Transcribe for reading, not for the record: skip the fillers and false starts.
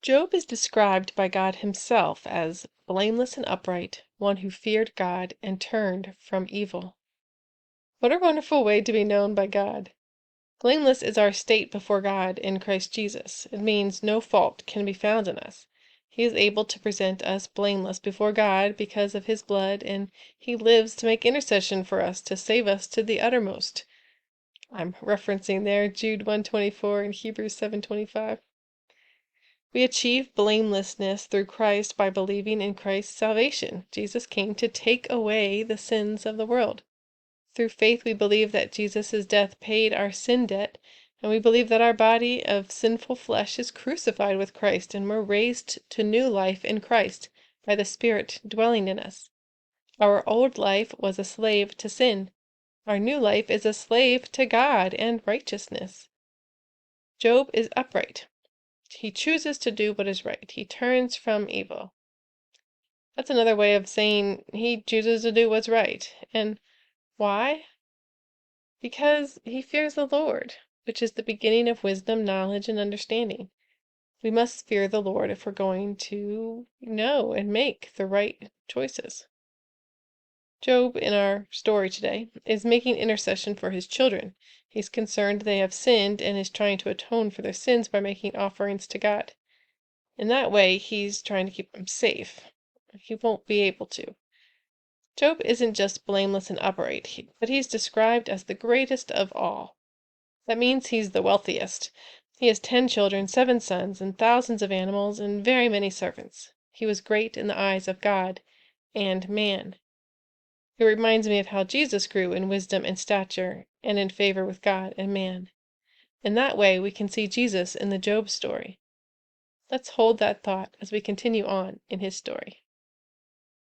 Job is described by God himself as blameless and upright, one who feared God and turned from evil. What a wonderful way to be known by God! Blameless is our state before God in Christ Jesus. It means no fault can be found in us. He is able to present us blameless before God because of his blood, and he lives to make intercession for us to save us to the uttermost. I'm referencing there Jude 1:24 and Hebrews 7:25. We achieve blamelessness through Christ by believing in Christ's salvation. Jesus came to take away the sins of the world. Through faith, we believe that Jesus' death paid our sin debt, and we believe that our body of sinful flesh is crucified with Christ, and we're raised to new life in Christ by the Spirit dwelling in us. Our old life was a slave to sin. Our new life is a slave to God and righteousness. Job is upright. He chooses to do what is right. He turns from evil. That's another way of saying he chooses to do what's right. And why? Because he fears the Lord, which is the beginning of wisdom, knowledge, and understanding. We must fear the Lord if we're going to know and make the right choices. Job, in our story today, is making intercession for his children. He's concerned they have sinned and is trying to atone for their sins by making offerings to God. In that way, he's trying to keep them safe. He won't be able to. Job isn't just blameless and upright, but he's described as the greatest of all. That means he's the wealthiest. He has 10 children, 7 sons, and thousands of animals, and very many servants. He was great in the eyes of God and man. It reminds me of how Jesus grew in wisdom and stature, and in favor with God and man. In that way, we can see Jesus in the Job story. Let's hold that thought as we continue on in his story.